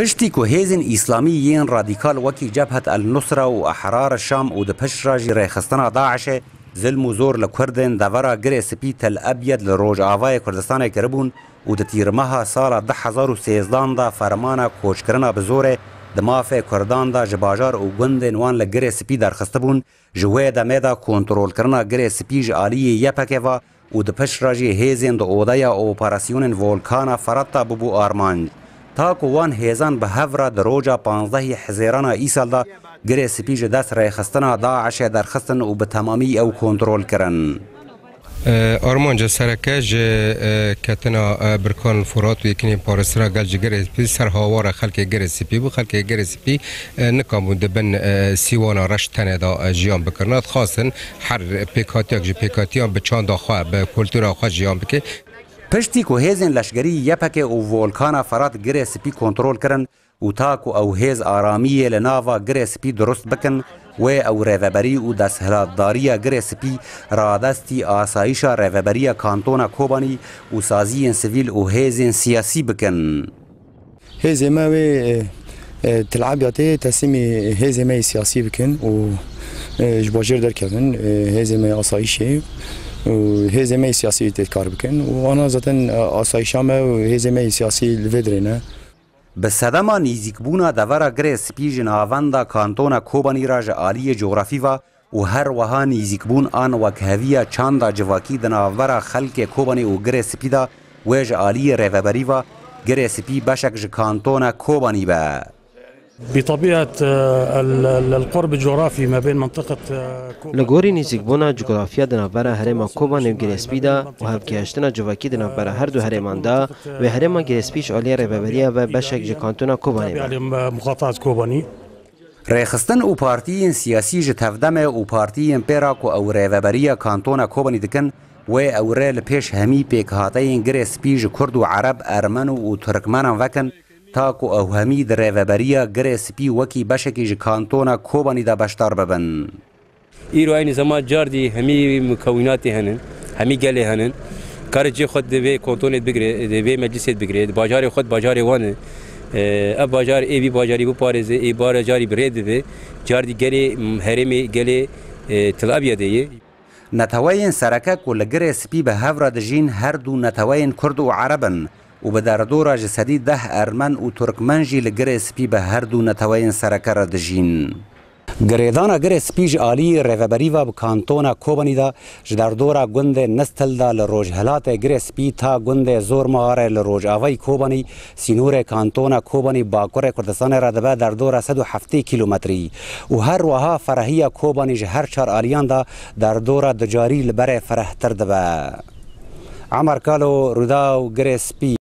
پشتی که هیزن اسلامی ین رادیکال وکی جبهت النصره و احرار الشام و دپش راجی ریخستنا داعش ظلم و زور لکردن دورا گره سپی تل ابید لروج آوای کردستان کربون و دتیرمها سال 2013 دا فرمانا کوچکرنا بزوره دماف کردان دا جباجار و گندن وان لگره سپی درخسته بون جوه دا میدا کنترول کرنا گره سپی جالی یپکه و دپش راجی هیزن دا اودایا اوپراسیون ولکانا فرطا ببو آرمانج تاکو وان هیزان به هفره دروجا 15 حزیران ایسال دا گره سپیج دست ریخستنا داعش درخستن و به تمامی او کنترول کرن. آرمانجا سرکه کتنا برکان فرات و یکنی پارسرا گل گره سپی سرهاوار خلک گره سپی بو خلک گره سپی نکامون دبن سیوانا رشت تنه دا جیان بکرنات خاصن هر پیکاتیان به چاند خواه به کلتور خواه جیان بکه پشتی که هیزن لشگری یپکه و ولکانا فرات گره سپی کنترول کرن و تاکو او هیز آرامیه لناوا گره سپی درست بکن و او ریوبری و دستهلات داری گره سپی رادستی آسایش ریوبری کانتونا کوبانی و سازی سویل و هیزن سیاسی بکن. هیز ما و تلعبیاتی تسمی هیز ما سیاسی بکن و جباجر در کردن هیز ما آسایشه و هزمه سیاسی تکار بکن و آنها ذاتن آسایشامه و هزمه سیاسی لودرینه. به صدما نیزیکبونا دورا گره سپی جناواندا کانتونا کوبانی راج آلی جغرافی و هر وها نیزیکبون آن وکهویا چاندا جواکی دناورا خلک کوبانی و گره سپی دا ویج آلی ریوبری و گره سپی بشک جکانتونا کوبانی با. بطبيعة القرب الجغرافي ما بين منطقة لغوري نزيكبونا جغرافيا دنابرا هرما كوبان و گرسپيدا و هفكياشتنا جواكي دنابرا هر دو هرمان دا و هرما گرسپيش آليا ريبابريا و بشك جكانتونا كوباني يعني مقاطعة كوباني ریخستن او پارتیین سیاسی جتفدم او پارتیین پیراک او ریوبریا کانتونا کوبانی دکن و او ریل پیش همی پیک هاتین گرسپیج کرد و عرب ارمن و ترکمان وکن تاکو او همی در ریوبریا گره سپی وکی بشکی جکانتونا کوبانی دا بشتار ببن. ایرو این زمان جاردی همی مکوناتی هنن، همی گلی هنن، کارجی خود دوی کانتونت بگیره، دوی مجلسیت بگیره، باجاری خود باجاری وانه، اب باجار ای بی باجاری بو پارزه، ای باجاری برید دوی، جاردی گلی هرمی گلی تل ابیادیه. نتوین سرکه کل گره سپی به هفره دجین هر دو نتوین کرد و عربن. و به دردورا جسدی 10 ارمن و ترکمن جی لگره سپی به هر دو نتوین سرکه را دجین. گریدانا گره سپی جالی ریوبری و بکانتونا کوبانی دا جدردورا گند نستل دا لروج هلات گره سپی تا گند زور مهاره لروج آوای کوبانی سینور کانتونا کوبانی باکور کردستان را دبا دردورا 170 کیلومتری و هر وها فرهی کوبانی جهر چار آلیان دا دردورا دجاری لبره فرح تر دبا. عمر کالو روداو گره سپی